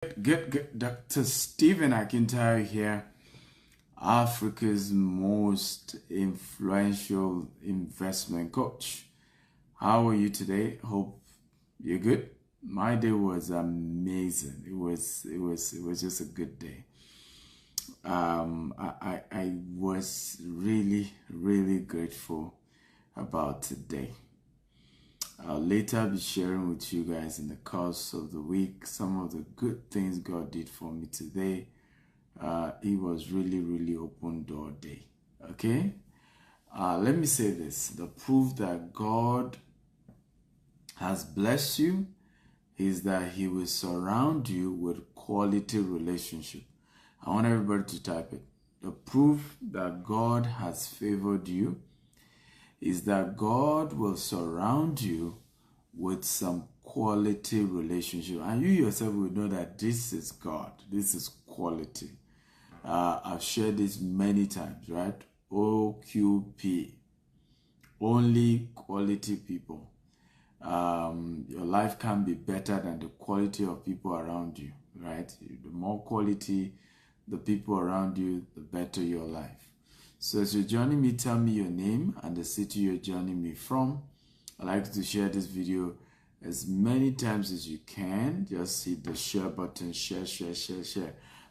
Good. Dr. Stephen Akintayo here, Africa's most influential investment coach. How are you today? Hope you're good. My day was amazing. It was just a good day. I was really grateful about today. I'll later be sharing with you guys in the course of the week some of the good things God did for me today. It was really open door day. Okay? Let me say this. The proof that God has blessed you is that He will surround you with quality relationship. I want everybody to type it. The proof that God has favored you is that God will surround you with some quality relationship. And you yourself will know that this is God. This is quality. I've shared this many times, right? OQP. Only quality people. Your life can be better than the quality of people around you, right? The more quality the people around you, the better your life. So as you're joining me, tell me your name and the city you're joining me from. I'd like you to share this video as many times as you can. Just hit the share button, share.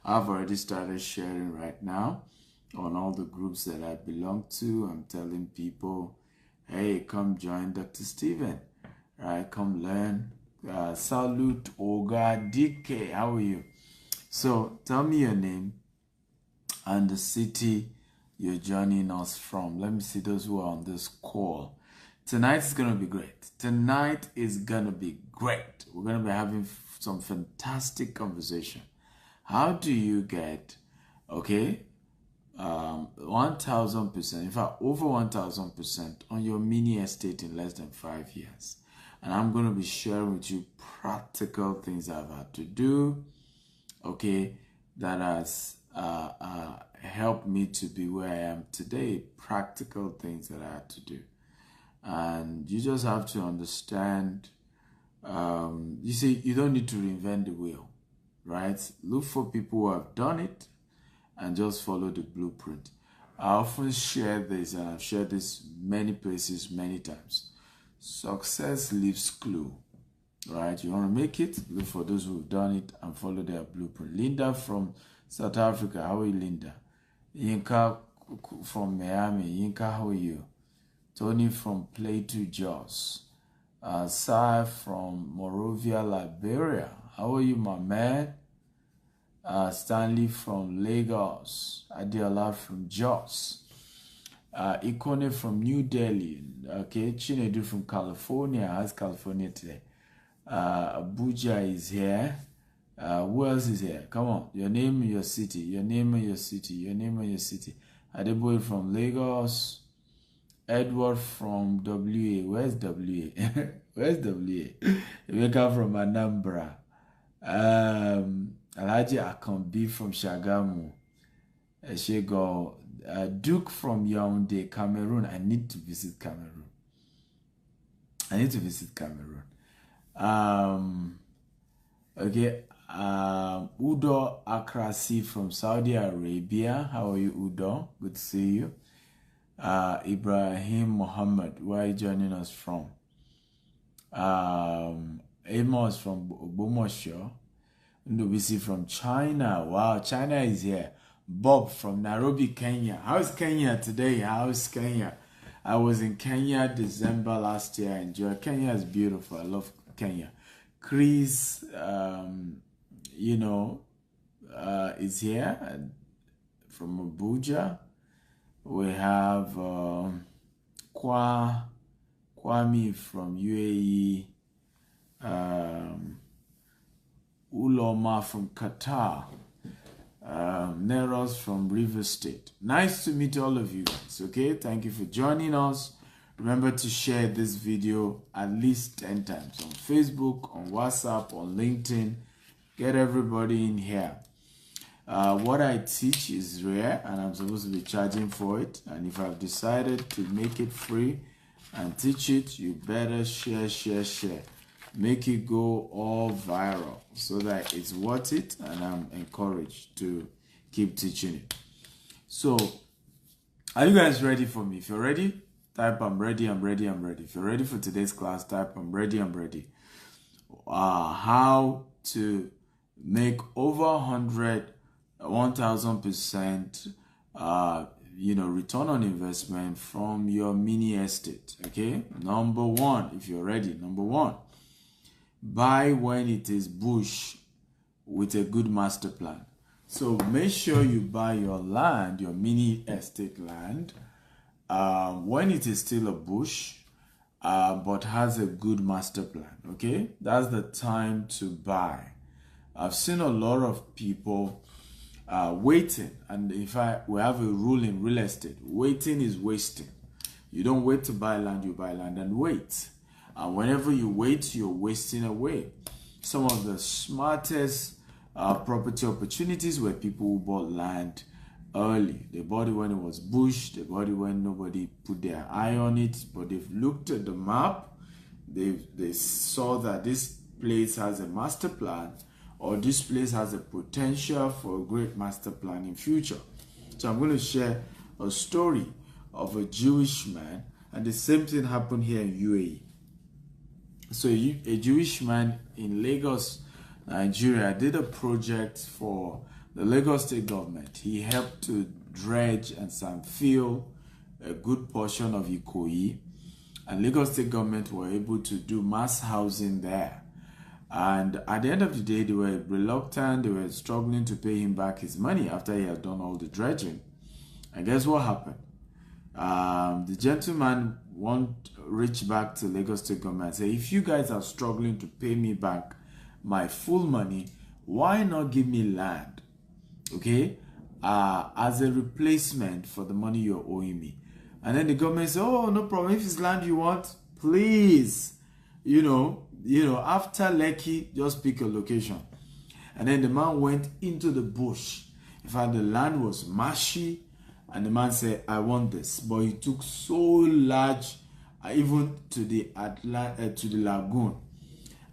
I've already started sharing right now on all the groups that I belong to. I'm telling people, hey, come join Dr. Stephen. Right, come learn. Salute, Oga, DK, how are you? So tell me your name and the city you're joining us from. Let me see those who are on this call. Tonight is going to be great. Tonight is going to be great. We're going to be having some fantastic conversation. How do you get, 1,000%, in fact, over 1,000% on your mini estate in less than 5 years? And I'm going to be sharing with you practical things I've had to do, that has helped me to be where I am today. Practical things that I had to do. And you just have to understand, you see, you don't need to reinvent the wheel, right? Look for people who have done it and just follow the blueprint. I often share this, and I've shared this many places, many times. Success leaves clue, right? You want to make it, look for those who've done it and follow their blueprint. Linda from South Africa, how are you, Linda? Yinka from Miami, Yinka, how are you? Tony from Plato, Jos. Sai from Monrovia, Liberia, how are you, my man? Stanley from Lagos. Adiola from Jos. Ikone from New Delhi. Okay, Chinedu from California. How's California today? Abuja is here. Who else is here? Come on. Your name and your city. Your name and your city. Your name and your city. Adeboye from Lagos. Edward from WA. Where's WA? Where's WA? Emeka from Anambra. Alhaji Akambi from Shagamu. Eshego. Duke from Yaoundé, Cameroon. I need to visit Cameroon. Udo Akrasi from Saudi Arabia. How are you, Udo? Good to see you. Ibrahim Muhammad, where are you joining us from? Amos from Ogbomoso. Ndobisi from China. Wow, China is here. Bob from Nairobi, Kenya. How's Kenya today? How's Kenya? I was in Kenya December last year. I enjoyed. Kenya is beautiful. I love Kenya. Chris, is here from Abuja. We have Kwame from UAE. Uloma from Qatar. Neros from River State. Nice to meet all of you guys, okay? Thank you for joining us. Remember to share this video at least 10 times on Facebook, on WhatsApp, on LinkedIn. Get everybody in here. What I teach is rare, and I'm supposed to be charging for it. And if I've decided to make it free and teach it, you better share. make it go all viral so that it's worth it, and I'm encouraged to keep teaching it. So are you guys ready for me? If you're ready, type I'm ready, I'm ready, I'm ready. If you're ready for today's class, type I'm ready, I'm ready. How to make over 1000% return on investment from your mini estate. Okay, number one, if you're ready, number one, buy when it is bush with a good master plan. So make sure you buy your land, your mini estate land, when it is still a bush, but has a good master plan. Okay, that's the time to buy. I've seen a lot of people waiting, and in fact, we have a rule in real estate: waiting is wasting. You don't wait to buy land, you buy land and wait. And whenever you wait, you're wasting away. Some of the smartest property opportunities were people who bought land early. They bought it when it was bush, they bought it when nobody put their eye on it, but they've looked at the map, they saw that this place has a master plan, or this place has a potential for a great master plan in future. So I'm going to share a story of a Jewish man, and the same thing happened here in UAE. So a Jewish man in Lagos, Nigeria, did a project for the Lagos state government. He helped to dredge and fill a good portion of Ikoyi, and Lagos state government were able to do mass housing there. And at the end of the day, they were reluctant, they were struggling to pay him back his money after he had done all the dredging. And guess what happened? The gentleman reached back to Lagos state government and said, if you guys are struggling to pay me back my full money, why not give me land, okay, as a replacement for the money you're owing me? And then the government said, oh, no problem, if it's land you want, please, after Lekki, just pick a location. And then the man went into the bush. In fact, the land was marshy, and the man said, I want this. But he took so large, even to the lagoon.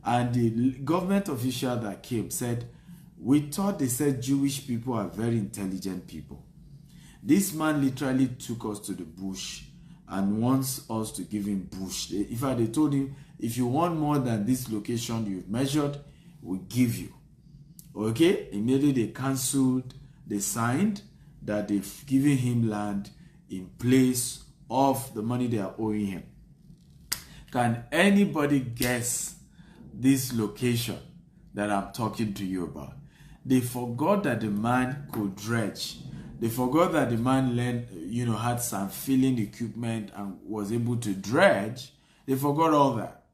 And the government official that came said, we thought they said Jewish people are very intelligent people. This man literally took us to the bush and wants us to give him bush. In fact, they told him, if you want more than this location you've measured, we'll give you. Okay? Immediately they cancelled, they signed that they've given him land in place of the money they are owing him. Can anybody guess this location that I'm talking to you about? They forgot that the man could dredge. They forgot that the man learned, had some filling equipment and was able to dredge. They forgot all that.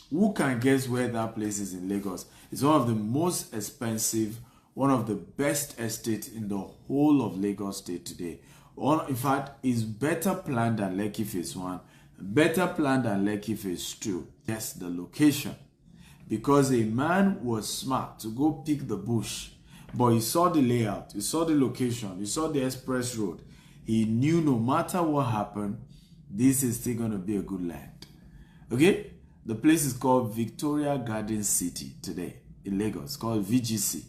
Who can guess where that place is in Lagos? It's one of the most expensive, one of the best estates in the whole of Lagos State today. In fact, it's better planned than Lekki Phase 1, better planned than Lekki Phase 2. Yes, the location. Because a man was smart to go pick the bush, but he saw the layout, he saw the location, he saw the express road. He knew no matter what happened, this is still going to be a good land. Okay? The place is called Victoria Garden City today in Lagos. It's called VGC.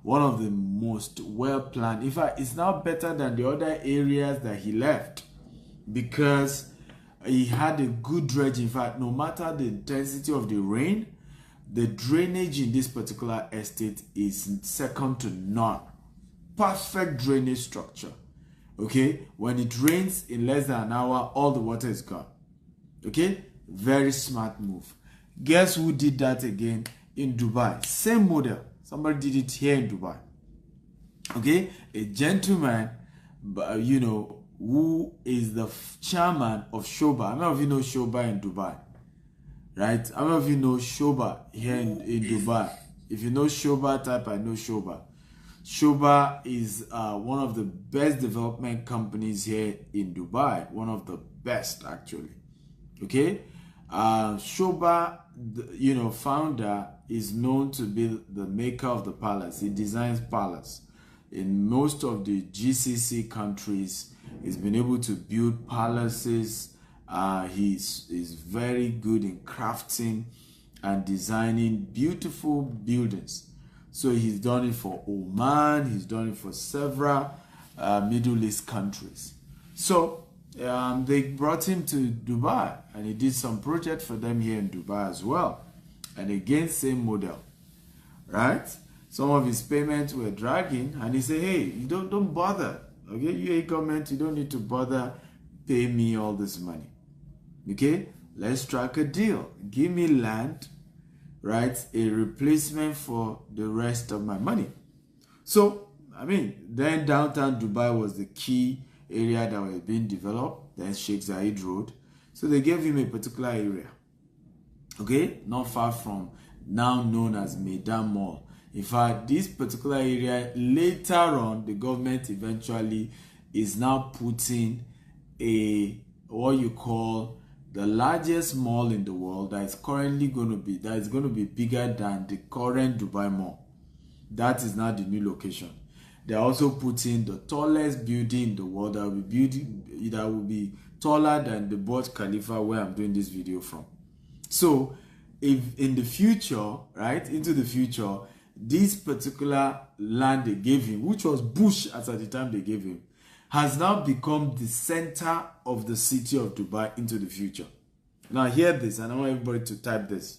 One of the most well-planned. In fact, it's now better than the other areas that he left because he had a good dredge. In fact, no matter the intensity of the rain, the drainage in this particular estate is second to none. Perfect drainage structure. Okay? When it rains in less than an hour, all the water is gone. Okay? Very smart move. Guess who did that again in Dubai? Same model. Somebody did it here in Dubai. Okay? A gentleman, who is the chairman of Shoba. How many of you know Shoba in Dubai? Right? How many of you know Shoba here in Dubai? If you know Shoba, type I know Shoba. Shoba is one of the best development companies here in Dubai. One of the best, actually. Okay? Shoba, founder, is known to be the maker of the palace. He designs palace. In most of the GCC countries, he's been able to build palaces. He's very good in crafting and designing beautiful buildings. So he's done it for Oman, he's done it for several Middle East countries. So they brought him to Dubai and he did some project for them here in Dubai as well. And again, same model, right? Some of his payments were dragging and he said, hey, you don't bother, okay? You government, you don't need to bother pay me all this money, okay? Let's strike a deal. Give me land, right? A replacement for the rest of my money. So, I mean, then downtown Dubai was the key area that was being developed, then Sheikh Zayed Road. So they gave him a particular area, okay? Not far from now known as Meydan Mall. In fact, this particular area, later on, the government eventually is now putting what you call the largest mall in the world that is currently going to be bigger than the current Dubai Mall. That is now the new location. They are also putting the tallest building in the world that will be taller than the Burj Khalifa where I'm doing this video from. So, if in the future, right, into the future, this particular land they gave him, which was bush at the time they gave him, has now become the center of the city of Dubai into the future. Now hear this, and I want everybody to type this.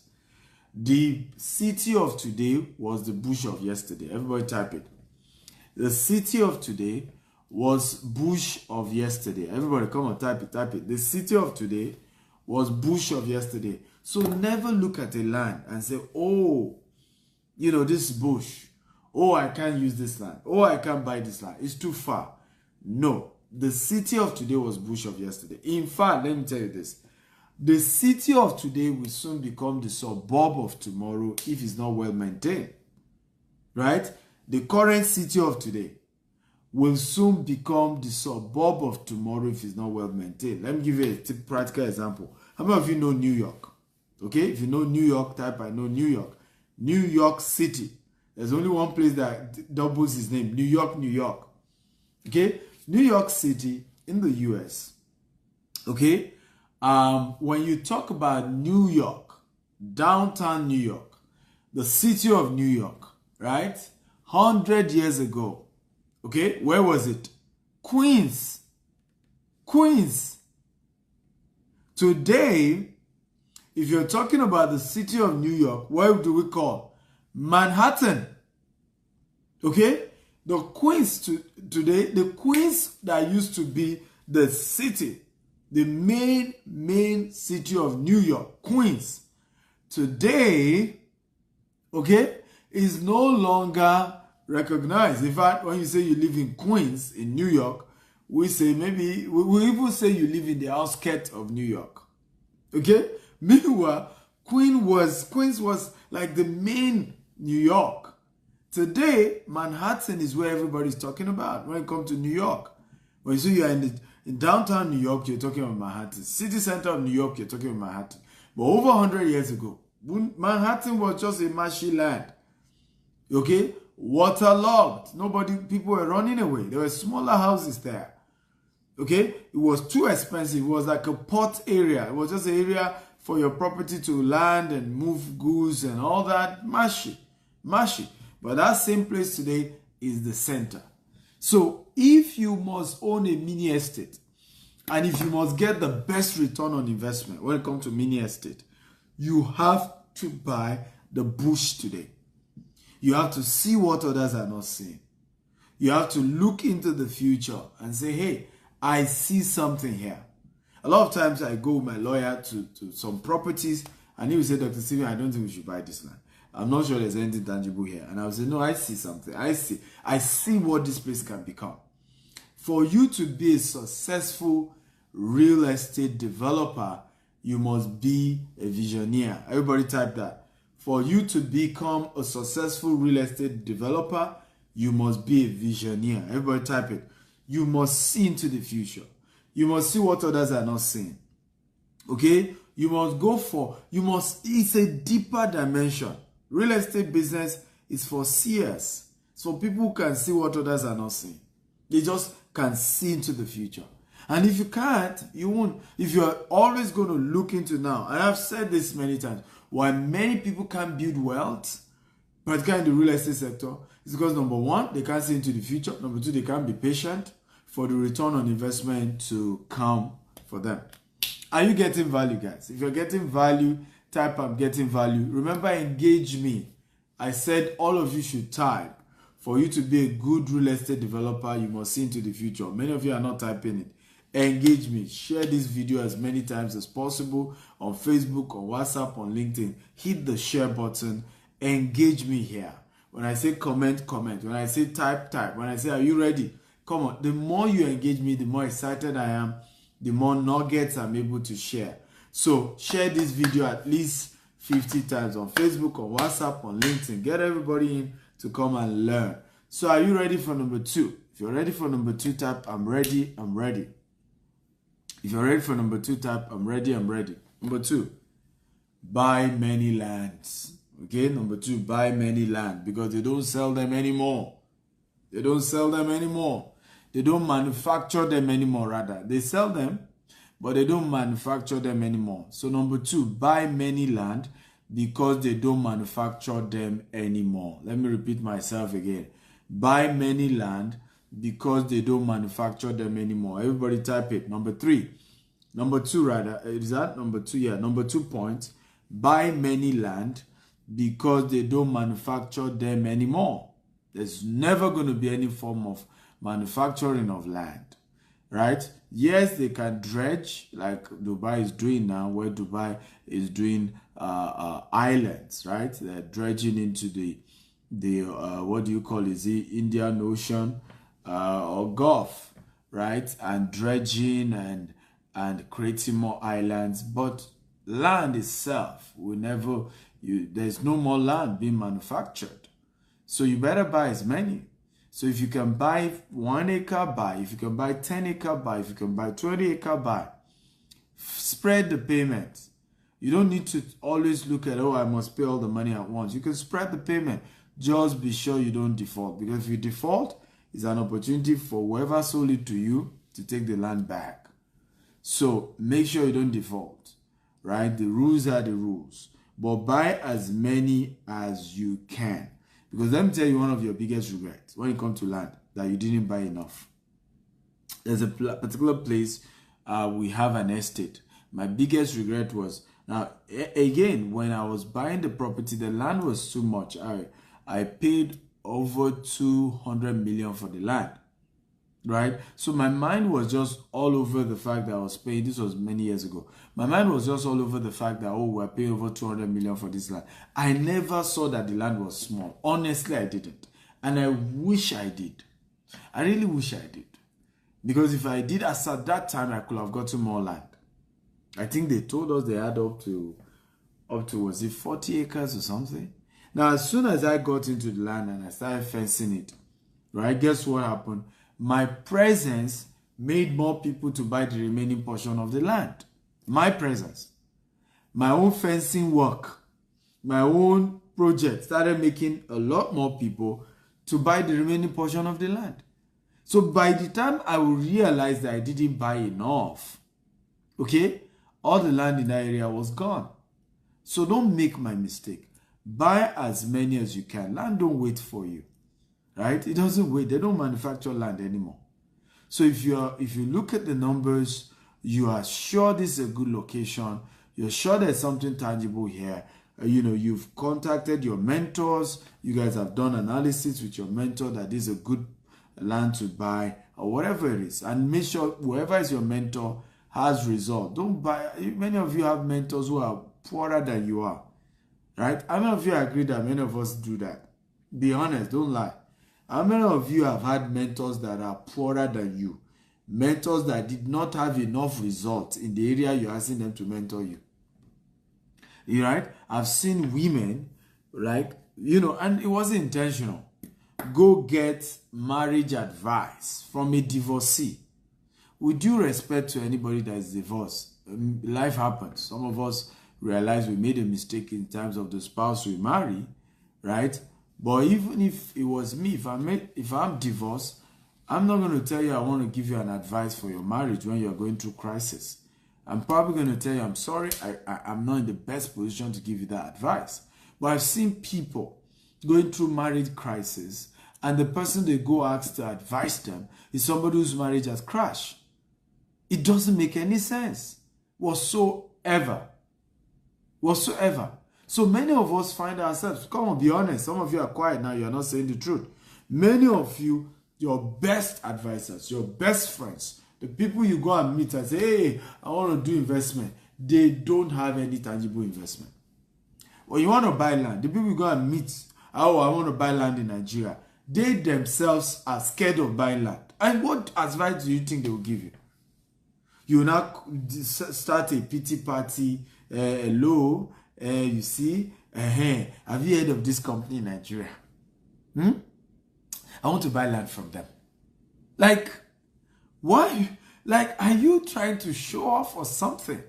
The city of today was the bush of yesterday. Everybody type it. The city of today was bush of yesterday. Everybody come on, type it. The city of today was bush of yesterday. So never look at a land and say, oh, you know, this bush. Oh, I can't use this land. Oh, I can't buy this land. It's too far. No, the city of today was bush of yesterday. In fact, let me tell you this. The city of today will soon become the suburb of tomorrow if it's not well maintained. Right? The current city of today will soon become the suburb of tomorrow if it's not well maintained. Let me give you a practical example. How many of you know New York? Okay, if you know New York, type I know New York. New York City. There's only one place that doubles his name. New York, New York. Okay? New York City in the US. Okay? When you talk about New York, downtown New York, the city of New York, right? 100 years ago. Okay? Where was it? Queens. Queens. Today, if you're talking about the city of New York, what do we call? Manhattan. Okay? The Queens today, the Queens that used to be the city, the main city of New York, Queens, today, okay, is no longer recognized. In fact, when you say you live in Queens, in New York, we say maybe, we even say you live in the outskirts of New York. Okay? Meanwhile, Queens was like the main New York. Today, Manhattan is where everybody's talking about when it comes to New York. When you say you're in downtown New York, you're talking about Manhattan. City center of New York, you're talking about Manhattan. But over 100 years ago, Manhattan was just a marshy land. Okay? Waterlogged. People were running away. There were smaller houses there. Okay? It was too expensive. It was like a port area. It was just an area for your property to land and move goods and all that. Marshy. But that same place today is the center. So if you must own a mini estate, and if you must get the best return on investment when it comes to mini estate, you have to buy the bush today. You have to see what others are not seeing. You have to look into the future and say, hey, I see something here. A lot of times I go with my lawyer to some properties and he will say, Dr. Steven, I don't think we should buy this land. I'm not sure there's anything tangible here. And I will say, no, I see something. I see what this place can become. For you to be a successful real estate developer, you must be a visioneer. Everybody type that. For you to become a successful real estate developer, you must be a visioneer. Everybody type it. You must see into the future. You must see what others are not seeing. Okay? It's a deeper dimension. Real estate business is for seers. So people can see what others are not seeing. They just can see into the future. And if you can't, you won't. If you're always going to look into now, and I've said this many times, why many people can't build wealth, particularly in the real estate sector, is because number one, they can't see into the future. Number two, they can't be patient for the return on investment to come for them. Are you getting value, guys? If you're getting value, type I'm getting value. Remember, engage me. I said all of you should type. For you to be a good real estate developer, you must see into the future. Many of you are not typing it. Engage me. Share this video as many times as possible on Facebook, on WhatsApp, on LinkedIn. Hit the share button. Engage me here. When I say comment, comment. When I say type, type. When I say, are you ready? Come on. The more you engage me, the more excited I am, the more nuggets I'm able to share. So share this video at least 50 times on Facebook, on WhatsApp, on LinkedIn. Get everybody in to come and learn. So are you ready for number 2? If you're ready for number 2, type I'm ready, I'm ready. If you're ready for number 2, type I'm ready, I'm ready. Number 2, buy many lands. Okay, number 2, buy many land, because they don't sell them anymore. They don't sell them anymore. They don't manufacture them anymore, rather. They sell them, but they don't manufacture them anymore. So number 2, buy many land, because they don't manufacture them anymore. Let me repeat myself again. Buy many land because they don't manufacture them anymore. Everybody type it. Number 3. Number 2 rather. Is that number 2? Yeah. Number 2 point. Buy many land because they don't manufacture them anymore. There's never going to be any form of manufacturing of land. Right? Yes, they can dredge like Dubai is doing now, where Dubai is doing islands, right? They're dredging into the what do you call it? Is it Indian Ocean or Gulf, right? And dredging and creating more islands. But land itself will never. There's no more land being manufactured, so you better buy as many. So if you can buy 1 acre, buy. If you can buy 10 acre, buy. If you can buy 20 acre, buy. Spread the payment. You don't need to always look at, oh, I must pay all the money at once. You can spread the payment. Just be sure you don't default. Because if you default, it's an opportunity for whoever sold it to you to take the land back. So make sure you don't default. Right? The rules are the rules. But buy as many as you can. Because let me tell you one of your biggest regrets when it comes to land, that you didn't buy enough. There's a particular place we have an estate. My biggest regret was, now again, when I was buying the property, the land was too much. I paid over 200 million for the land, right? So my mind was just all over the fact that I was paying. This was many years ago. My mind was just all over the fact that, oh, we're paying over 200 million for this land. I never saw that the land was small. Honestly, I didn't. And I wish I did. I really wish I did. Because if I did, as at that time, I could have gotten more land. I think they told us they had up to was it 40 acres or something? Now, as soon as I got into the land and I started fencing it, right, guess what happened? My presence made more people to buy the remaining portion of the land. My presence. My own fencing work, my own project started making a lot more people to buy the remaining portion of the land. So by the time I will realize that I didn't buy enough, okay, all the land in that area was gone. So don't make my mistake. Buy as many as you can. Land don't wait for you, right? It doesn't wait. They don't manufacture land anymore. So if you look at the numbers, you are sure this is a good location. You're sure there's something tangible here. You've contacted your mentors. You guys have done analysis with your mentor that this is a good land to buy or whatever it is. And make sure whoever is your mentor has result. Don't buy. Many of you have mentors who are poorer than you are, right? How many of you agree that many of us do that? Be honest, don't lie. How many of you have had mentors that are poorer than you? Mentors that did not have enough results in the area you're asking them to mentor you. You right? I've seen women, right? And it wasn't intentional. Go get marriage advice from a divorcee. With due respect to anybody that is divorced, life happens. Some of us realize we made a mistake in terms of the spouse we marry, right? But even if it was me, if I'm divorced, I'm not going to tell you I want to give you an advice for your marriage when you're going through crisis. I'm probably going to tell you, I'm sorry, I'm not in the best position to give you that advice. But I've seen people going through marriage crisis, and the person they go ask to advise them is somebody whose marriage has crashed. It doesn't make any sense whatsoever. So many of us find ourselves, come on, be honest. Some of you are quiet now, you're not saying the truth. Many of you, your best advisors, your best friends, the people you go and meet and say, hey, I want to do investment, they don't have any tangible investment. When you want to buy land, the people you go and meet, oh, I want to buy land in Nigeria, they themselves are scared of buying land. And what advice do you think they will give you? You will now start a pity party. Hello, you see, have you heard of this company in Nigeria? I want to buy land from them. Like, why? Like, are you trying to show off or something?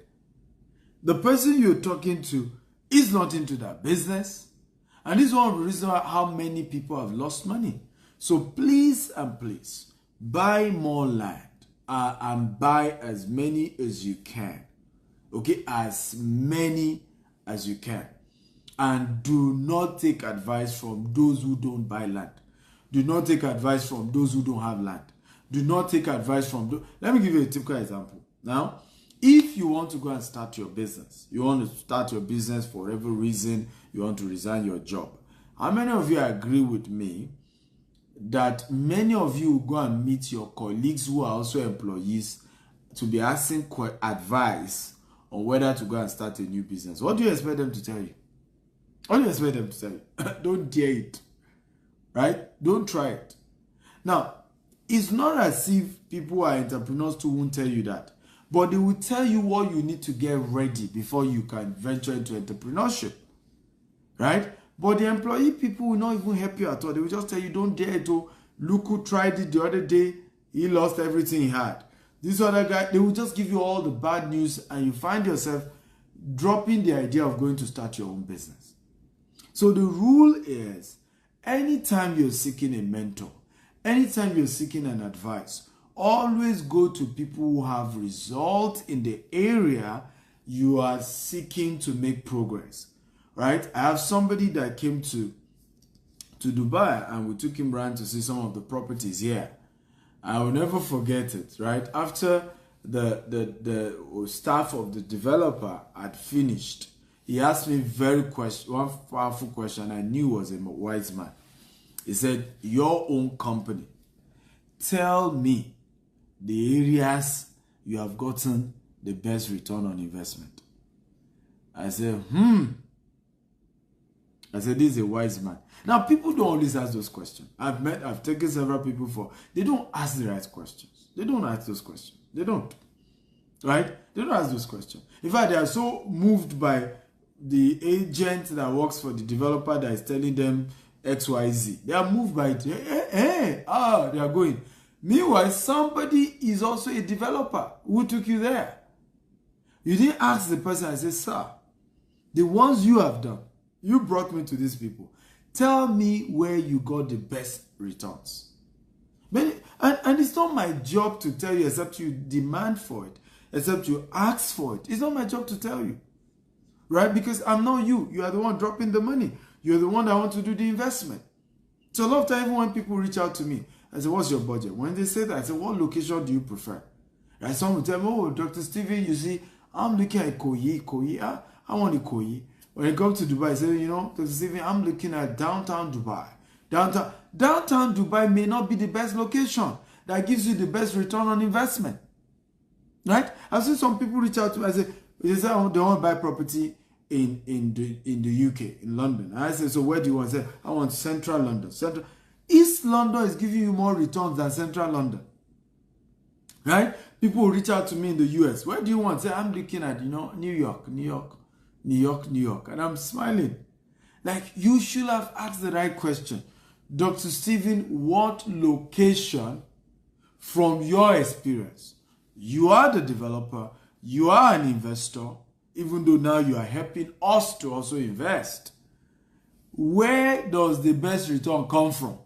The person you're talking to is not into that business. And this is one of the reasons how many people have lost money. So please and please, buy more land and buy as many as you can. Okay, as many as you can. And do not take advice from those who don't buy land. Do not take advice from those who don't have land. Do not take advice from those. Let me give you a typical example. Now, if you want to go and start your business, you want to start your business for whatever reason, you want to resign your job. How many of you agree with me that many of you go and meet your colleagues who are also employees to be asking advice on whether to go and start a new business? What do you expect them to tell you? What do you expect them to tell you? Don't dare it. Right? Don't try it. Now, it's not as if people who are entrepreneurs too won't tell you that. But they will tell you what you need to get ready before you can venture into entrepreneurship. Right? But the employee people will not even help you at all. They will just tell you, don't dare to. Look who tried it the other day. He lost everything he had. This other guy, they will just give you all the bad news, and you find yourself dropping the idea of going to start your own business. So the rule is, anytime you're seeking a mentor, anytime you're seeking an advice, always go to people who have results in the area you are seeking to make progress. Right? I have somebody that came to Dubai, and we took him around to see some of the properties here. I will never forget it, right? After the staff of the developer had finished, he asked me one powerful question I knew was a wise man. He said, your own company, tell me the areas you have gotten the best return on investment. I said, I said, this is a wise man. Now, people don't always ask those questions. I've taken several people they don't ask the right questions. They don't ask those questions. They don't. Right? They don't ask those questions. In fact, they are so moved by the agent that works for the developer that is telling them XYZ. They are moved by it. They are going. Meanwhile, somebody is also a developer who took you there. You didn't ask the person. I said, sir, the ones you have done, you brought me to these people. Tell me where you got the best returns. And it's not my job to tell you, except you demand for it, except you ask for it. It's not my job to tell you. Right? Because I'm not you. You are the one dropping the money. You're the one that want to do the investment. So a lot of times when people reach out to me, I say, what's your budget? When they say that, I say, what location do you prefer? And someone will tell me, oh, Dr. Steven, you see, I'm looking at Koyi. I want the Koyi. When I come to Dubai, I say, you know, Dr. Steven, I'm looking at downtown Dubai. Downtown Dubai may not be the best location that gives you the best return on investment. Right? I've seen some people reach out to me. I say, they want to buy property in the UK, in London. And I say, so where do you want? I say, I want Central London. East London is giving you more returns than Central London. Right? People will reach out to me in the US. Where do you want? Say, I'm looking at, New York. And I'm smiling. Like, you should have asked the right question. Dr. Steven, what location from your experience? You are the developer. You are an investor. Even though now you are helping us to also invest. Where does the best return come from?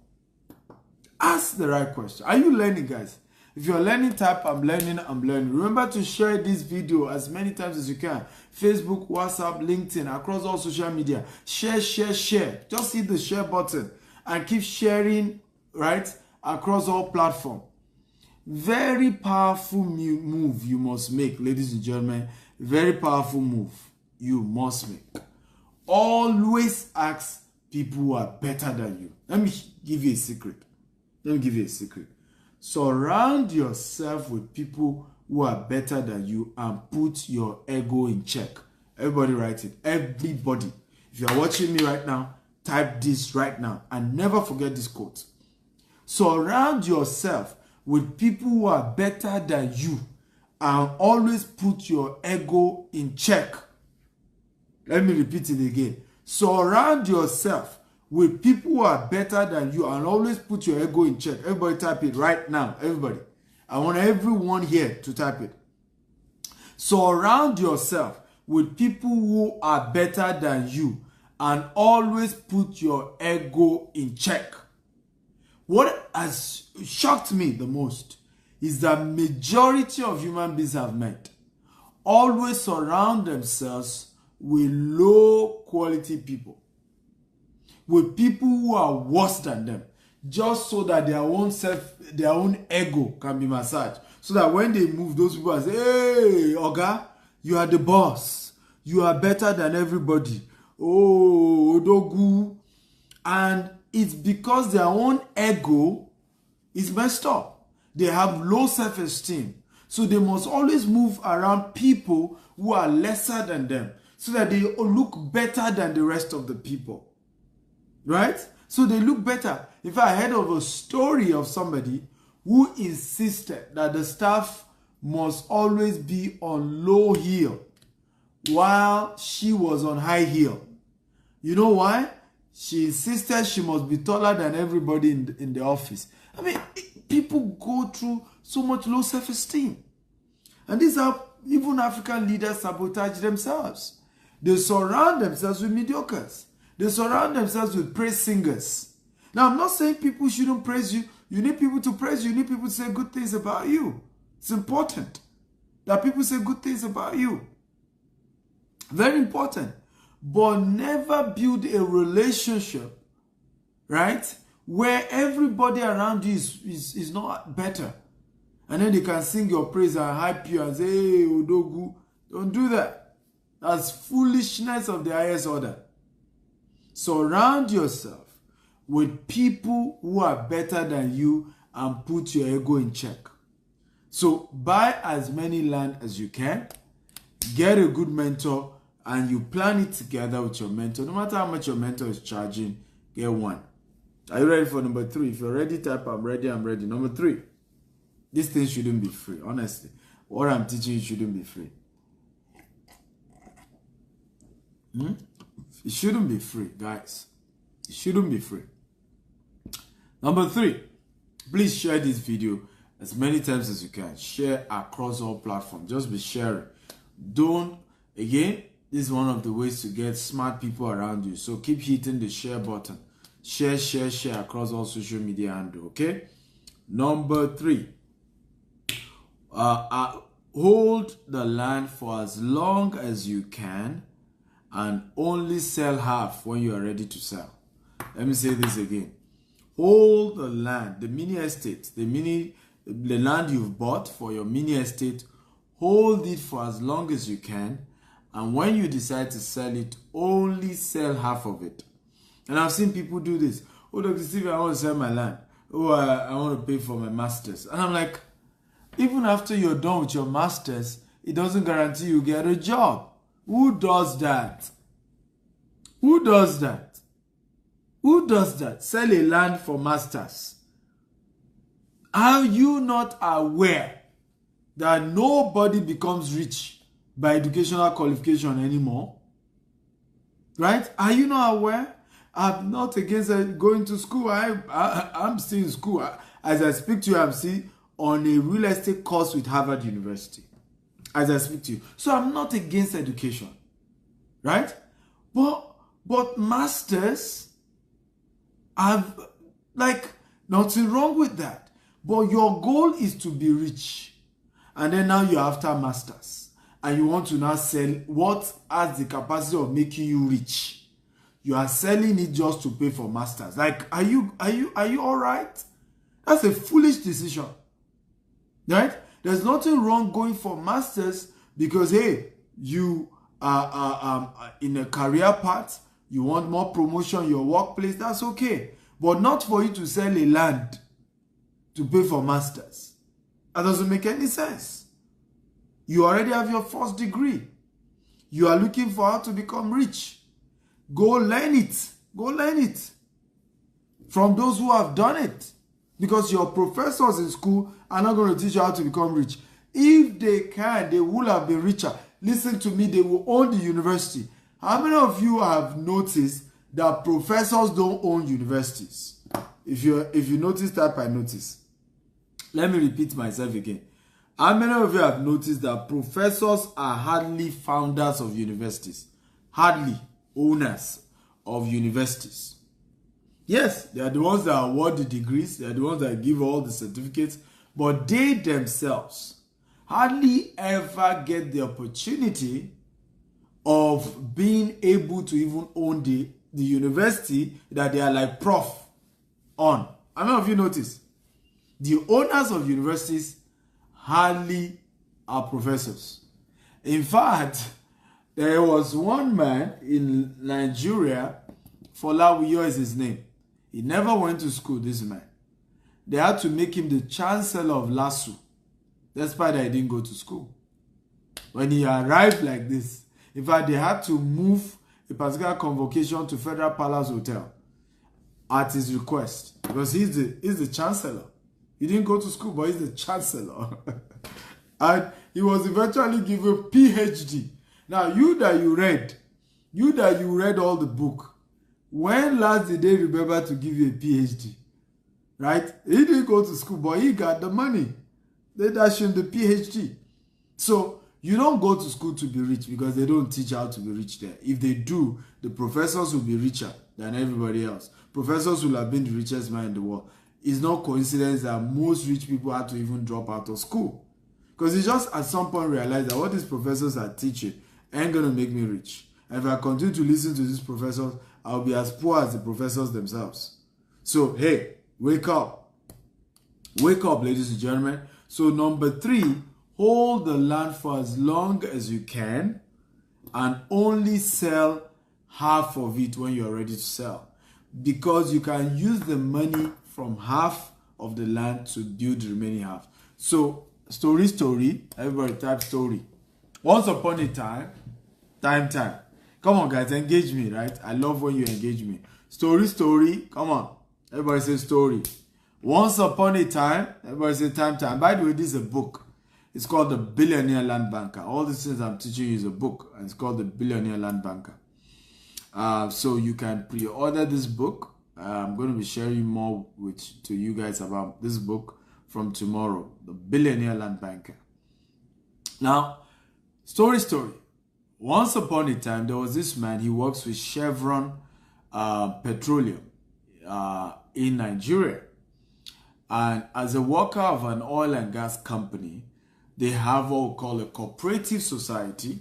Ask the right question. Are you learning, guys? If you're learning, type I'm learning, I'm learning. Remember to share this video as many times as you can. Facebook, WhatsApp, LinkedIn, across all social media. Share, share, share. Just hit the share button and keep sharing, right, across all platforms. Very powerful move you must make, ladies and gentlemen. Very powerful move you must make. Always ask people who are better than you. Let me give you a secret. Surround yourself with people who are better than you and put your ego in check. Everybody write it. Everybody. If you are watching me right now, type this right now and never forget this quote. Surround yourself with people who are better than you and always put your ego in check. Let me repeat it again. Surround yourself with people who are better than you and always put your ego in check. Everybody type it right now. Everybody. I want everyone here to type it. Surround yourself with people who are better than you and always put your ego in check. What has shocked me the most is that majority of human beings I've met always surround themselves with low quality people, with people who are worse than them, just so that their own ego can be massaged. So that when they move, those people are say, hey, Oga, you are the boss. You are better than everybody. Oh, Odogu. And it's because their own ego is messed up. They have low self-esteem. So they must always move around people who are lesser than them, so that they look better than the rest of the people. Right? So they look better. If I heard of a story of somebody who insisted that the staff must always be on low heel while she was on high heel. You know why? She insisted she must be taller than everybody in the office. I mean, people go through so much low self-esteem. And these are even African leaders sabotage themselves. They surround themselves with mediocres. They surround themselves with praise singers. Now, I'm not saying people shouldn't praise you. You need people to praise you. You need people to say good things about you. It's important that people say good things about you. Very important. But never build a relationship, right, where everybody around you is not better. And then they can sing your praise and hype you and say, hey, Odogu. Don't do that. That's foolishness of the highest order. Surround yourself with people who are better than you and put your ego in check. So buy as many land as you can, get a good mentor, and you plan it together with your mentor. No matter how much your mentor is charging, get one. Are you ready for number 3? If you're ready, type I'm ready, I'm ready. Number 3, this thing shouldn't be free, honestly. What I'm teaching you shouldn't be free. It shouldn't be free, guys. It shouldn't be free. Number 3, please share this video as many times as you can. Share across all platforms. Just be sharing. Again, this is one of the ways to get smart people around you. So keep hitting the share button. Share, share, share across all social media handle, okay? Number 3, hold the land for as long as you can and only sell half when you are ready to sell. Let me say this again. Hold the land, the mini estate, the land you've bought for your mini estate. Hold it for as long as you can, and when you decide to sell it, only sell half of it. And I've seen people do this. Oh, Dr. Steve, I want to sell my land. Oh, I want to pay for my masters. And I'm like, even after you're done with your masters, it doesn't guarantee you get a job. Who does that? Who does that? Who does that? Sell a land for masters. Are you not aware that nobody becomes rich by educational qualification anymore? Right? Are you not aware? I'm not against going to school. I'm still in school. As I speak to you, I'm still on a real estate course with Harvard University. As I speak to you. So I'm not against education. Right? But masters have, like, Nothing wrong with that. But your goal is to be rich. And then now you're after masters. And you want to now sell what has the capacity of making you rich. You are selling it just to pay for masters. Like, are you all right? That's a foolish decision. Right? There's nothing wrong going for masters because, hey, you are in a career path, you want more promotion in your workplace, that's okay. But not for you to sell a land to pay for masters. That doesn't make any sense. You already have your first degree. You are looking for how to become rich. Go learn it. Go learn it from those who have done it. Because your professors in school are not going to teach you how to become rich. If they can, they will have been richer. Listen to me, they will own the university. How many of you have noticed that professors don't own universities? If you notice, type I notice. Let me repeat myself again. How many of you have noticed that professors are hardly founders of universities? Hardly owners of universities. Yes, they are the ones that award the degrees. They are the ones that give all the certificates. But they themselves hardly ever get the opportunity of being able to even own the university that they are like prof on. How many of you notice? The owners of universities hardly are professors. In fact, there was one man in Nigeria, Folawiyo is his name. He never went to school, this man. They had to make him the chancellor of LASU, despite that he didn't go to school. When he arrived like this, in fact, they had to move a particular convocation to Federal Palace Hotel at his request, because he's the chancellor. He didn't go to school, but he's the chancellor. And he was eventually given a PhD. Now, you that you read all the book, when last did they remember to give you a PhD? Right? He didn't go to school, but he got the money. They dashed him the PhD. So, you don't go to school to be rich because they don't teach how to be rich there. If they do, the professors will be richer than everybody else. Professors will have been the richest man in the world. It's not coincidence that most rich people had to even drop out of school. Because they just at some point realized that what these professors are teaching ain't going to make me rich. And if I continue to listen to these professors, I'll be as poor as the professors themselves. So, hey, wake up. Wake up, ladies and gentlemen. So, number 3, hold the land for as long as you can and only sell half of it when you're ready to sell. Because you can use the money from half of the land to build the remaining half. So, story. Everybody type story. Once upon a time. Come on, guys, engage me, right? I love when you engage me. Story. Come on. Everybody say story. Once upon a time. Everybody say time. By the way, this is a book. It's called The Billionaire Land Banker. All these things I'm teaching you is a book. And it's called The Billionaire Land Banker. So you can pre-order this book. I'm going to be sharing more to you guys about this book from tomorrow. The Billionaire Land Banker. Now, story. Once upon a time, there was this man. He works with Chevron Petroleum in Nigeria. And as a worker of an oil and gas company, they have what we call a cooperative society.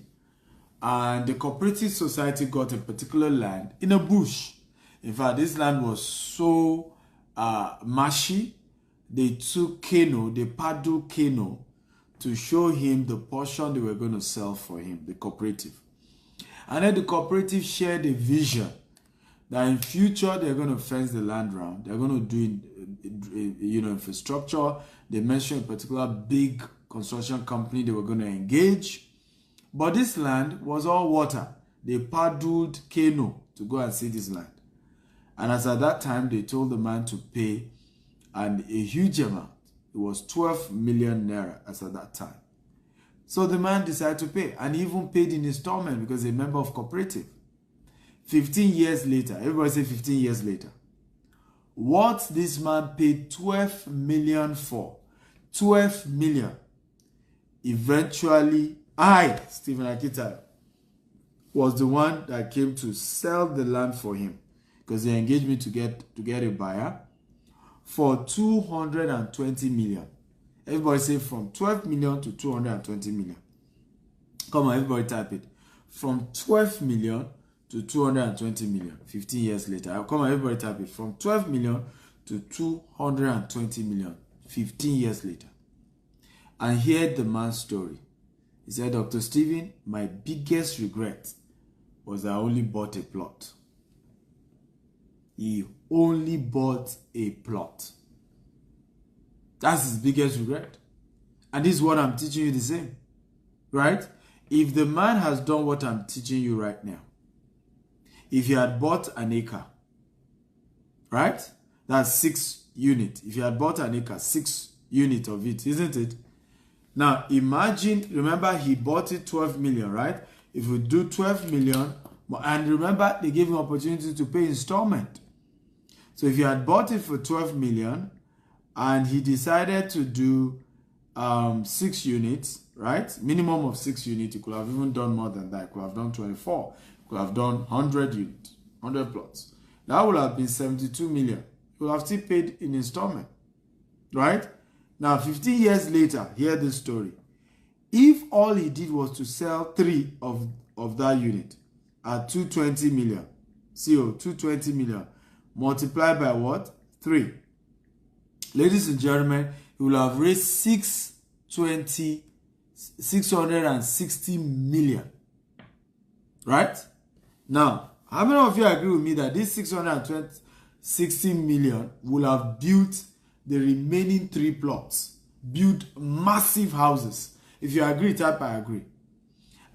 And the cooperative society got a particular land in a bush. In fact, this land was so marshy. They took canoe, they paddled canoe to show him the portion they were going to sell for him, the cooperative. And then the cooperative shared a vision that in future they're going to fence the land round. They're going to do infrastructure. They mentioned a particular big construction company they were going to engage. But this land was all water. They paddled canoe to go and see this land. And as at that time, they told the man to pay a huge amount. It was 12 million naira as at that time. So the man decided to pay. And he even paid in installment because he's a member of cooperative. 15 years later, everybody say 15 years later. What this man paid 12 million for, 12 million, eventually Stephen Akita, was the one that came to sell the land for him because they engaged me to get a buyer for 220 million. Everybody say from 12 million to 220 million. Come on, everybody type it. From 12 million to 220 million, 15 years later. Come on, everybody type it. From 12 million to 220 million, 15 years later. And hear the man's story. He said, Dr. Stephen, my biggest regret was I only bought a plot. He only bought a plot. That's his biggest regret. And this is what I'm teaching you the same. Right? If the man has done what I'm teaching you right now, if he had bought an acre, right? That's 6 units. If you had bought an acre, 6 units of it, isn't it? Now, imagine, remember he bought it 12 million, right? If we do 12 million, and remember they gave him opportunity to pay installment. So if you had bought it for 12 million and he decided to do 6 units, right? Minimum of 6 units, he could have even done more than that. He could have done 24. He could have done 100 units, 100 plots. That would have been 72 million. He would have still paid in installment, right? Now, 15 years later, hear this story. If all he did was to sell 3 of that unit at 220 million, CO, 220 million, multiplied by what? 3. Ladies and gentlemen, he will have raised 660 million. Right? Now, how many of you agree with me that this 660 million will have built the remaining 3 plots, build massive houses? If you agree, type I agree.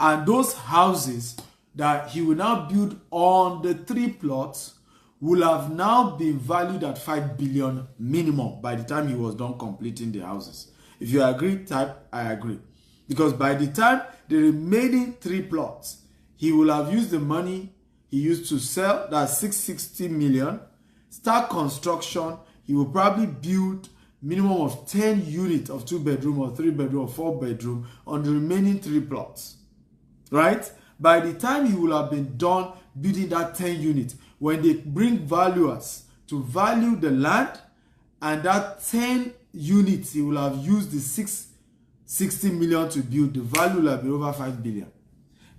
And those houses that he will now build on the 3 plots will have now been valued at 5 billion minimum by the time he was done completing the houses. If you agree, type I agree. Because by the time the remaining 3 plots, he will have used the money he used to sell, that's 660 million, start construction. He will probably build minimum of 10 units of 2-bedroom or 3-bedroom or 4-bedroom on the remaining 3 plots, right? By the time he will have been done building that 10 units, when they bring valuers to value the land and that 10 units he will have used the 660 million to build, the value will have been over 5 billion.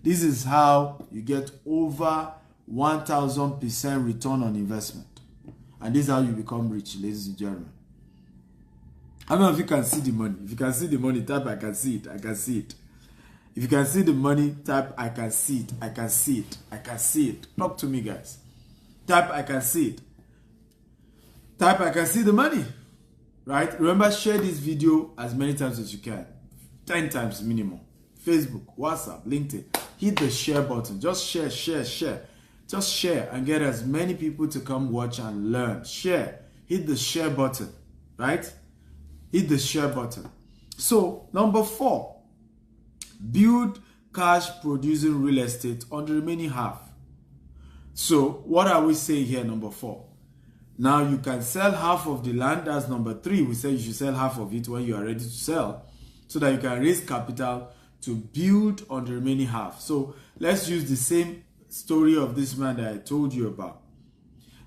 This is how you get over 1,000% return on investment. And this is how you become rich, ladies and gentlemen. How many of you can see the money? If you can see the money, type I can see it. I can see it. If you can see the money, type I can see it. I can see it. I can see it. Talk to me, guys. Type I can see it. Type I can see the money. Right? Remember, share this video as many times as you can. 10 times minimum. Facebook, WhatsApp, LinkedIn. Hit the share button. Just share, share, share. Just share and get as many people to come watch and learn. Share. Hit the share button. Right? Hit the share button. So, number 4. Build cash producing real estate on the remaining half. So, what are we saying here, number 4? Now, you can sell half of the land. That's number 3. We say you should sell half of it when you are ready to sell, so that you can raise capital to build on the remaining half. So, let's use the same story of this man that I told you about.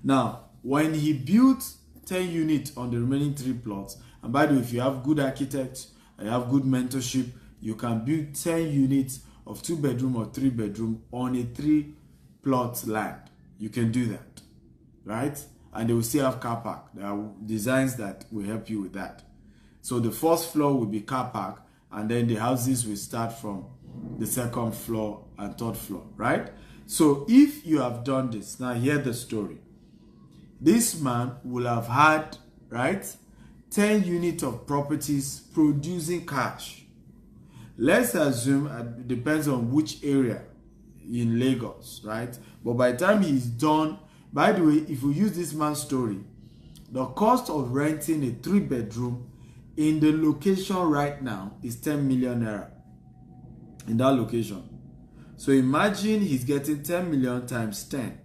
Now, when he built 10 units on the remaining 3 plots, and by the way, if you have good architects and you have good mentorship, you can build 10 units of 2-bedroom or 3-bedroom on a 3-plot land. You can do that, right? And they will still have car park. There are designs that will help you with that. So the first floor will be car park, and then the houses will start from the 2nd floor and 3rd floor, right? So if you have done this, now hear the story. This man will have had, right, 10 units of properties producing cash. Let's assume, it depends on which area in Lagos, right? But by the time he's done, by the way, if we use this man's story, the cost of renting a 3-bedroom in the location right now is 10 million naira in that location. So imagine he's getting 10 million times 10,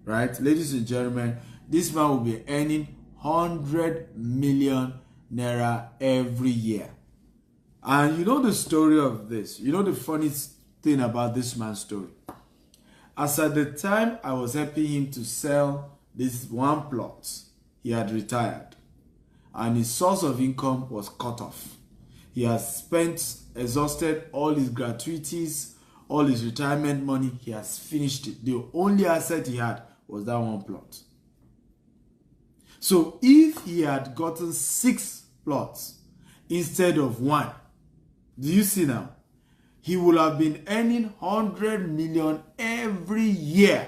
right? Ladies and gentlemen, this man will be earning 100 million naira every year. And you know the story of this. You know the funniest thing about this man's story. As at the time I was helping him to sell this 1 plot, he had retired. And his source of income was cut off. He has exhausted all his gratuities, all his retirement money. He has finished it. The only asset he had was that one plot. So if he had gotten 6 plots instead of 1, do you see now? He would have been earning 100 million every year.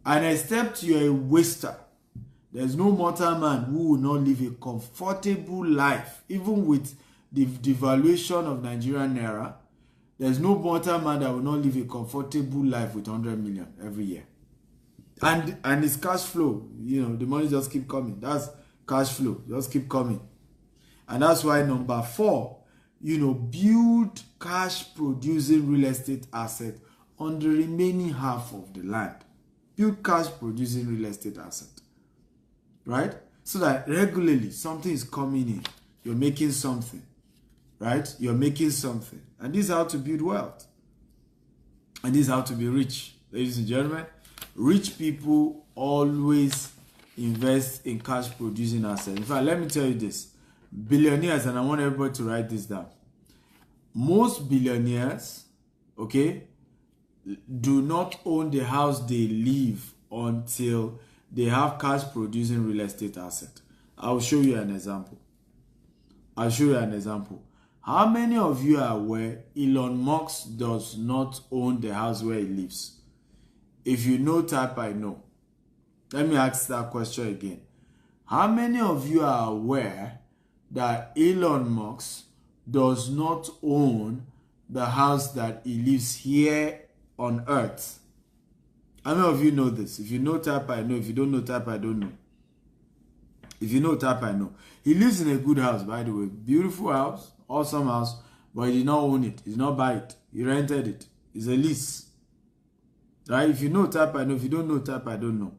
And except you're a waster, there's no mortal man who will not live a comfortable life, even with the devaluation of Nigerian naira. There's no mortal man that will not live a comfortable life with 100 million every year. And it's cash flow. You know, the money just keep coming. That's cash flow. Just keep coming. And that's why number 4, you know, build cash producing real estate asset on the remaining half of the land. Build cash producing real estate asset. Right? So that regularly something is coming in. You're making something. Right? You're making something. And this is how to build wealth. And this is how to be rich. Ladies and gentlemen, rich people always invest in cash producing assets. In fact, let me tell you this. Billionaires, and I want everybody to write this down. Most billionaires, okay, do not own the house they live until they have cash producing real estate asset. I'll show you an example. How many of you are aware Elon Musk does not own the house where he lives? If you know, type I know. Let me ask that question again. How many of you are aware that Elon Musk does not own the house that he lives here on earth? How many of you know this? If you know, type I know. If you don't know, type I don't know. If you know, type I know. He lives in a good house, by the way. Beautiful house, awesome house, but he did not own it. He did not buy it. He rented it. It's a lease. Right? If you know, type I know. If you don't know, type I don't know.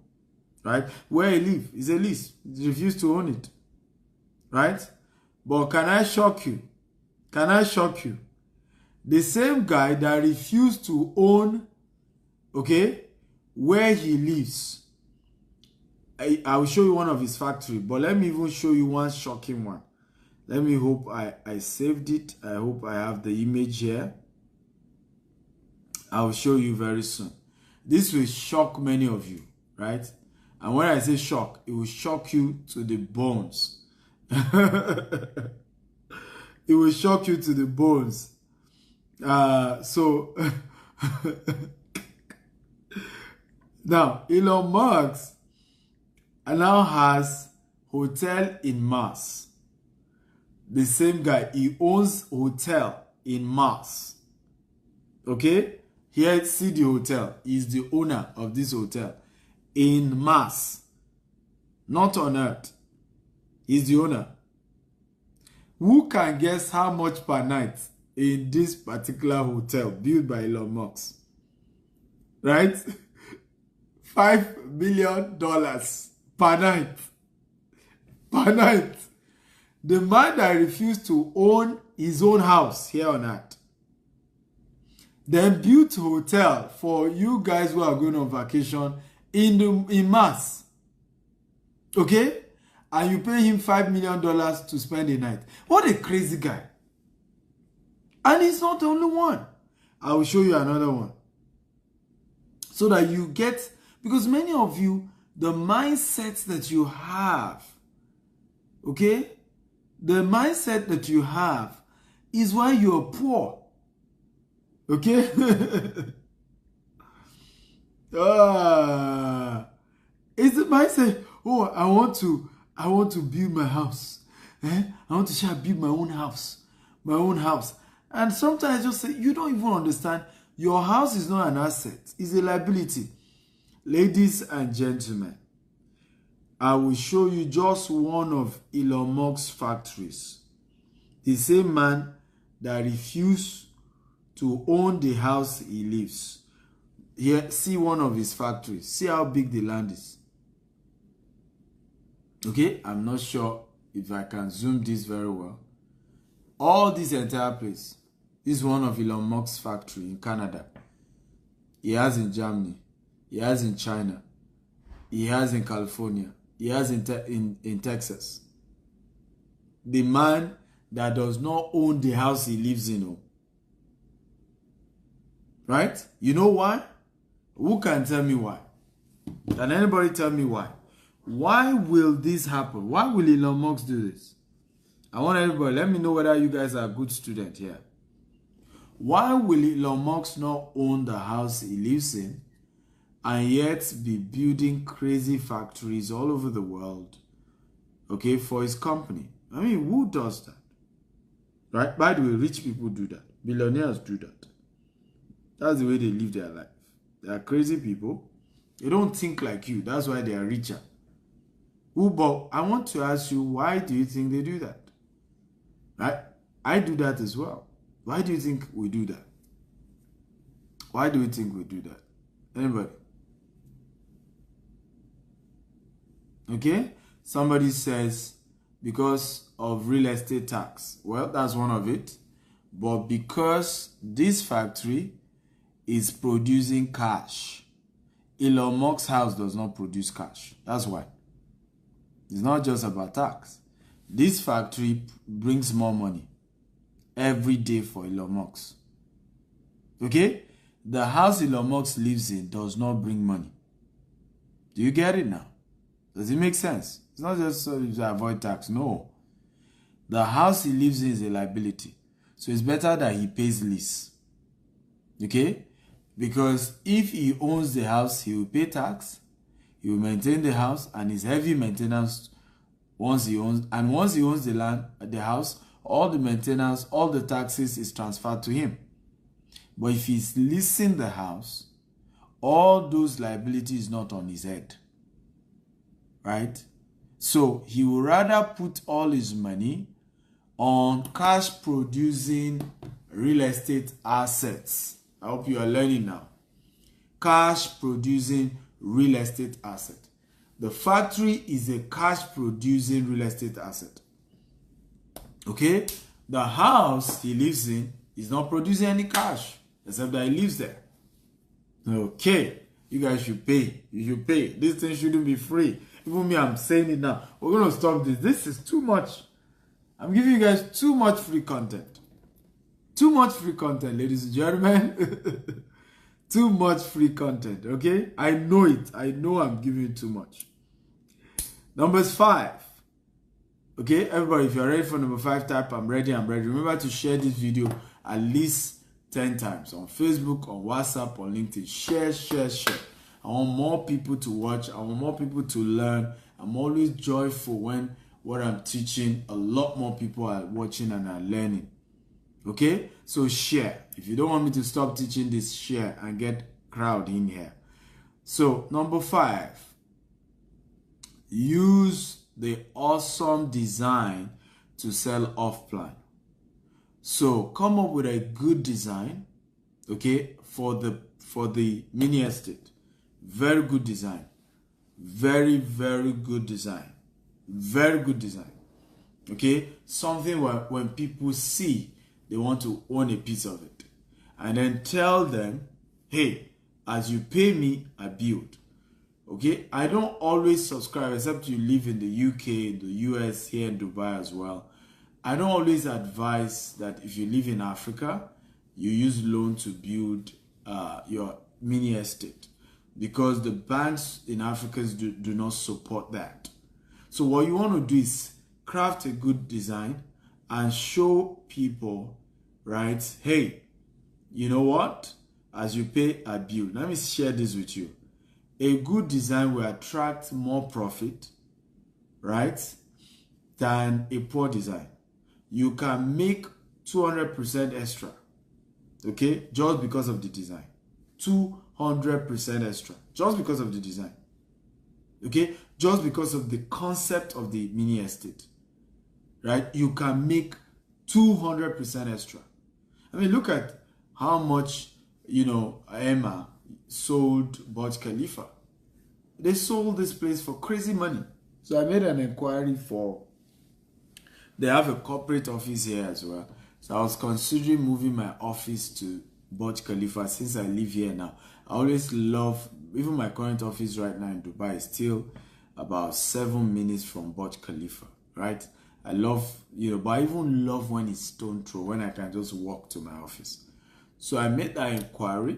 Right? Where he lives is a lease. He refused to own it. Right? But can I shock you? Can I shock you? The same guy that refused to own, okay, where he lives. I will show you one of his factory, but let me even show you one shocking one. Let me hope I saved it. I hope I have the image here. I will show you very soon. This will shock many of you, right? And when I say shock, it will shock you to the bones. It will shock you to the bones. So now Elon Musk now has hotel in Mars. The same guy, he owns hotel in Mars. Okay? Here, see the hotel. He's the owner of this hotel in Mars, not on Earth. He's the owner. Who can guess how much per night in this particular hotel built by Elon Musk? Right? $5 million per night. Per night. The man that refused to own his own house here on Earth, then built a hotel for you guys who are going on vacation in Mars. Okay? And you pay him $5 million to spend a night. What a crazy guy. And he's not the only one. I will show you another one. So that you get, because many of you, the mindset that you have, okay? The mindset that you have is why you're poor. Okay? It's the mindset, oh, I want to build my house. I want to build my own house. My own house. And sometimes I just say, you don't even understand. Your house is not an asset. It's a liability. Ladies and gentlemen, I will show you just one of Elon Musk's factories. The same man that refused to own the house he lives. Here, see one of his factories. See how big the land is. Okay, I'm not sure if I can zoom this very well. All this entire place. This is one of Elon Musk's factory in Canada. He has in Germany. He has in China. He has in California. he has in Texas. The man that does not own the house he lives in. Oh. Right? You know why? Who can tell me why? Can anybody tell me why? Why will this happen? Why will Elon Musk do this? I want everybody, let me know whether you guys are a good student here. Why will Elon Musk not own the house he lives in and yet be building crazy factories all over the world, okay, for his company? I mean, who does that? Right? By the way, rich people do that. Billionaires do that. That's the way they live their life. They are crazy people. They don't think like you. That's why they are richer. But I want to ask you, why do you think they do that? Right? I do that as well. Why do you think we do that? Why do you think we do that? Anybody? Okay? Somebody says, because of real estate tax. Well, that's one of it. But because this factory is producing cash, Elon Musk's house does not produce cash. That's why. It's not just about tax. This factory brings more money every day for Elon Musk. Okay? The house Elon Musk lives in does not bring money. Do you get it now? Does it make sense? It's not just so to avoid tax. No. The house he lives in is a liability. So it's better that he pays lease. Okay? Because if he owns the house, he will pay tax, he will maintain the house, and it's heavy maintenance once he owns. And once he owns the land, the house, all the maintenance, all the taxes is transferred to him. But if he's leasing the house, all those liabilities not on his head. Right? So he would rather put all his money on cash producing real estate assets. I hope you are learning now. Cash producing real estate asset. The factory is a cash producing real estate asset. Okay? The house he lives in is not producing any cash, except that he lives there. Okay. You guys should pay. You should pay. This thing shouldn't be free. Even me, I'm saying it now. We're going to stop this. This is too much. I'm giving you guys too much free content. Too much free content, ladies and gentlemen. Too much free content, okay? I know it. I know I'm giving you too much. Numbers 5. Okay, everybody, if you're ready for number 5, type I'm ready, I'm ready. Remember to share this video at least 10 times on Facebook, on WhatsApp, on LinkedIn. Share. I want more people to watch. I want more people to learn. I'm always joyful when what I'm teaching, a lot more people are watching and are learning. Okay? So share. If you don't want me to stop teaching this, share and get crowd in here. So number 5, use the awesome design to sell off plan. So come up with a good design, okay, for the mini estate. Very good design. Very good design. Very good design. Okay? Something where when people see, they want to own a piece of it. And then tell them, hey, as you pay me, I build. Okay? I don't always subscribe, except you live in the UK, in the US, here in Dubai as well. I don't always advise that if you live in Africa, you use loan to build your mini estate. Because the banks in Africa do not support that. So what you want to do is craft a good design and show people, right? Hey, you know what? As you pay, I build. Let me share this with you. A good design will attract more profit, right, than a poor design. You can make 200% extra, okay, just because of the design. 200% extra, just because of the design. Okay, just because of the concept of the mini estate, right? You can make 200% extra. I mean, look at how much, Emma sold Burj Khalifa. They sold this place for crazy money. So I made an inquiry they have a corporate office here as well. So I was considering moving my office to Burj Khalifa since I live here now. I always love, even my current office right now in Dubai is still about 7 minutes from Burj Khalifa, right? I love, but I even love when it's stone throw, when I can just walk to my office. So I made that inquiry,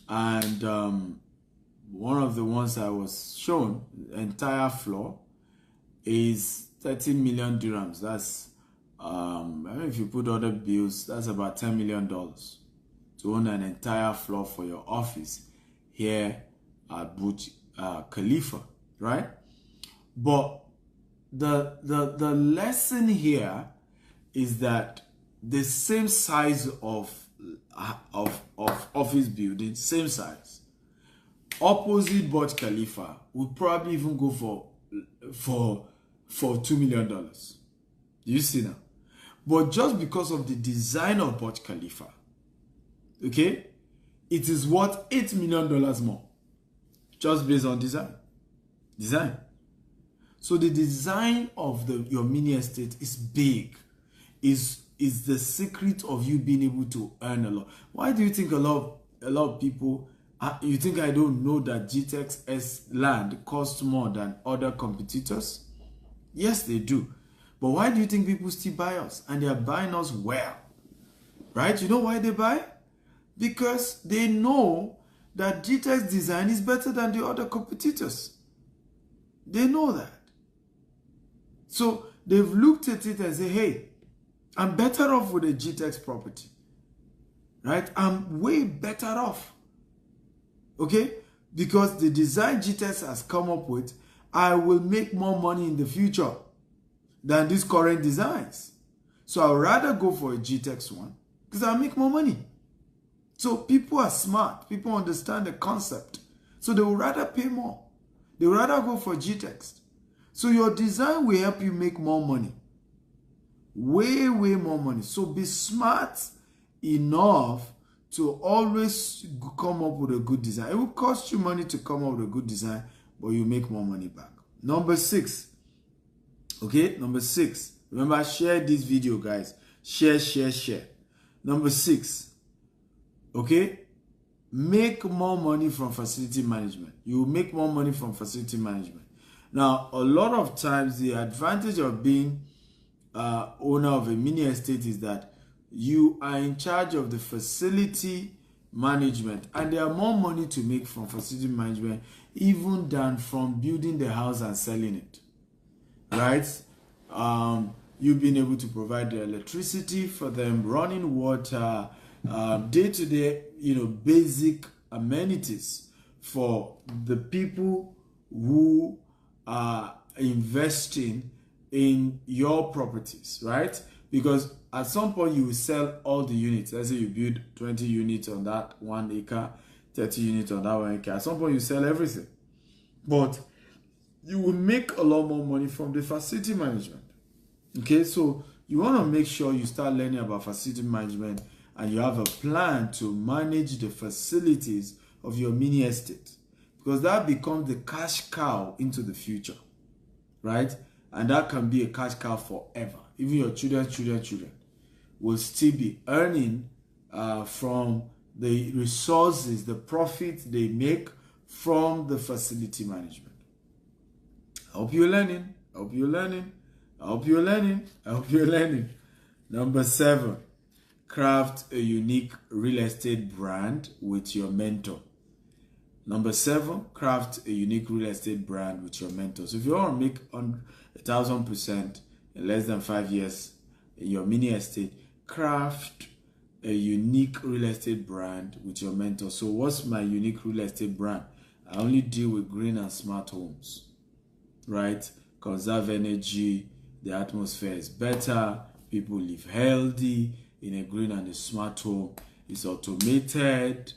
and one of the ones I was shown, the entire floor, is 30 million dirhams. That's, I mean, if you put other bills, that's about $10 million to own an entire floor for your office here at Burj Khalifa, right? But the lesson here is that the same size of office building, same size, opposite Burj Khalifa, would probably even go for $2 million. Do you see now? But just because of the design of Burj Khalifa, okay, it is worth $8 million more, just based on design. So the design of your mini estate is big, is the secret of you being able to earn a lot. Why do you think a lot of people, you think I don't know that GTEX land costs more than other competitors? Yes, they do. But why do you think people still buy us? And they are buying us well, right? You know why they buy? Because they know that GTEX design is better than the other competitors. They know that. So they've looked at it and say, hey, I'm better off with a GTEX property, right? I'm way better off, okay? Because the design GTEX has come up with, I will make more money in the future than these current designs. So I'd rather go for a GTEX one because I'll make more money. So people are smart. People understand the concept. So they would rather pay more. They would rather go for GTEX. So your design will help you make more money. Way more money. So be smart enough to always come up with a good design. It will cost you money to come up with a good design, but you make more money back. Number 6. Okay, number 6. Remember, share this video, guys. Share. Number 6. Okay, make more money from facility management. You will make more money from facility management. Now, a lot of times, the advantage of being owner of a mini estate is that you are in charge of the facility management, and there are more money to make from facility management even than from building the house and selling it, right? You've been able to provide the electricity for them, running water, day-to-day, basic amenities for the people who are investing in your properties, right? Because at some point you will sell all the units. Let's say you build 20 units on that 1 acre, 30 units on that 1 acre. At some point you sell everything. But you will make a lot more money from the facility management. Okay, so you want to make sure you start learning about facility management and you have a plan to manage the facilities of your mini estate, because that becomes the cash cow into the future, right? And that can be a cash cow forever. Even your children will still be earning from the resources, the profits they make from the facility management. I hope you're learning. Number 7, craft a unique real estate brand with your mentor. Number 7, craft a unique real estate brand with your mentor. So if you want to make 1,000% in less than 5 years in your mini estate, craft a unique real estate brand with your mentor. So what's my unique real estate brand? I only deal with green and smart homes, right? Conserve energy, the atmosphere is better, people live healthy in a green and a smart home. It's automated,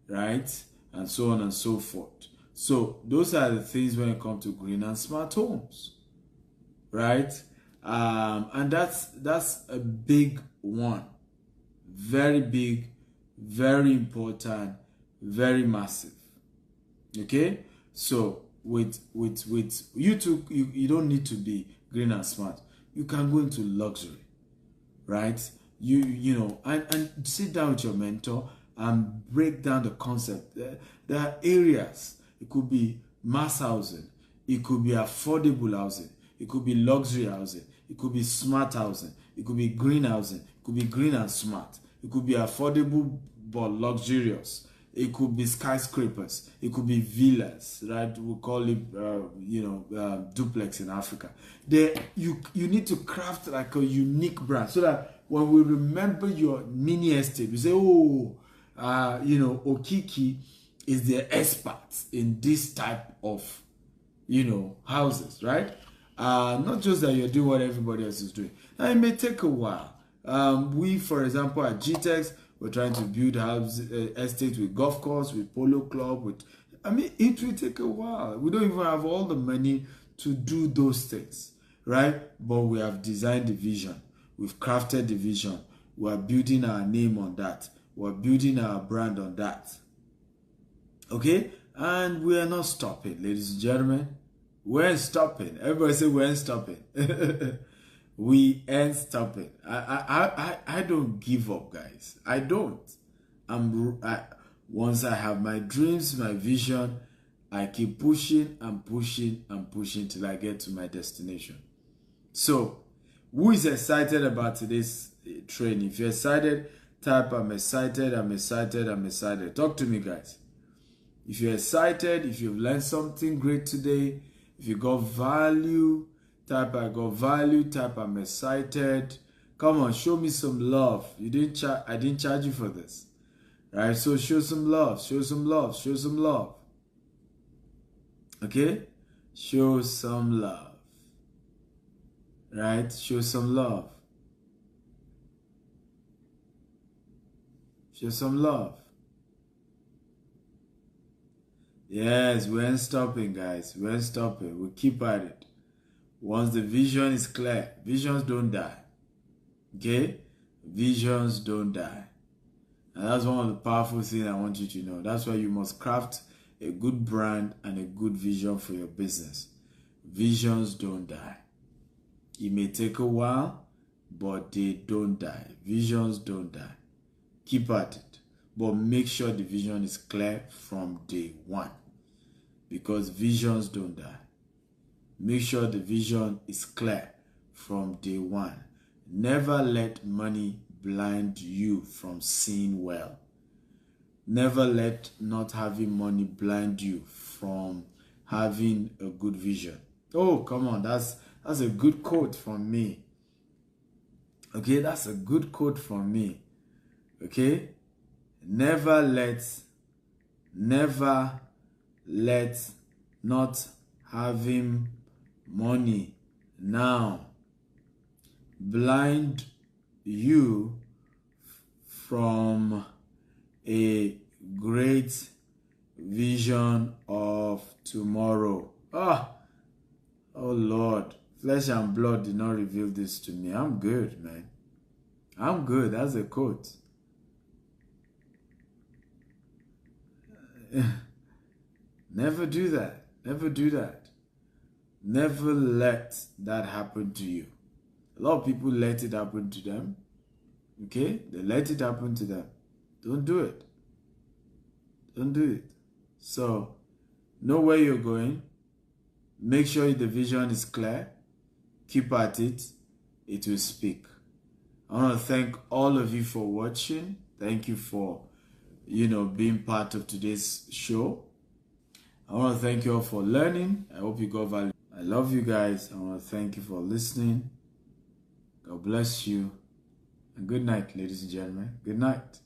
right? And so on and so forth. So those are the things when it comes to green and smart homes, right? And that's a big one. Very big, very important, very massive. Okay? So with you you don't need to be green and smart. You can go into luxury, right? And sit down with your mentor and break down the concept. There are areas. It could be mass housing. It could be affordable housing. It could be luxury housing. It could be smart housing. It could be green housing. It could be green and smart. It could be affordable but luxurious. It could be skyscrapers. It could be villas, right? We call it, duplex in Africa. You need to craft like a unique brand so that when we remember your mini estate, we say, oh, Okiki is the expert in this type of, houses, right? Not just that you're doing what everybody else is doing. Now, it may take a while. We, for example, at GTEx, we're trying to build estates with golf course, with polo club, it will take a while. We don't even have all the money to do those things, right? But we have designed the vision. We've crafted the vision. We're building our name on that. We're building our brand on that. Okay? And we are not stopping, ladies and gentlemen. We ain't stopping. Everybody say we ain't stopping. We ain't stopping. I don't give up, guys. I don't. Once I have my dreams, my vision, I keep pushing and pushing and pushing till I get to my destination. So, who is excited about today's training? If you're excited, type I'm excited, I'm excited, I'm excited. Talk to me, guys. If you're excited, if you've learned something great today, if you got value, type I got value, type I'm excited. Come on, show me some love. I didn't charge you for this. Right? So show some love, show some love, show some love. Okay? Show some love. Right? Show some love. Show some love. Yes, we ain't stopping, guys. We ain't stopping. We keep at it. Once the vision is clear, visions don't die. Okay? Visions don't die. And that's one of the powerful things I want you to know. That's why you must craft a good brand and a good vision for your business. Visions don't die. It may take a while, but they don't die. Visions don't die. Keep at it. But make sure the vision is clear from day one. Because visions don't die. Make sure the vision is clear from day one. Never let money blind you from seeing well. Never let not having money blind you from having a good vision. Oh, come on. That's a good quote from me. Okay, that's a good quote from me. Okay? Never let not having money now blind you from a great vision of tomorrow. Oh Lord, flesh and blood did not reveal this to me. I'm good, man. I'm good. That's a quote. Never do that. Never do that. Never let that happen to you. A lot of people let it happen to them. Okay? They let it happen to them. Don't do it. Don't do it. So, know where you're going. Make sure the vision is clear. Keep at it. It will speak. I want to thank all of you for watching. Thank you for, being part of today's show. I want to thank you all for learning. I hope you got value. I love you guys. I want to thank you for listening. God bless you. And good night, ladies and gentlemen. Good night.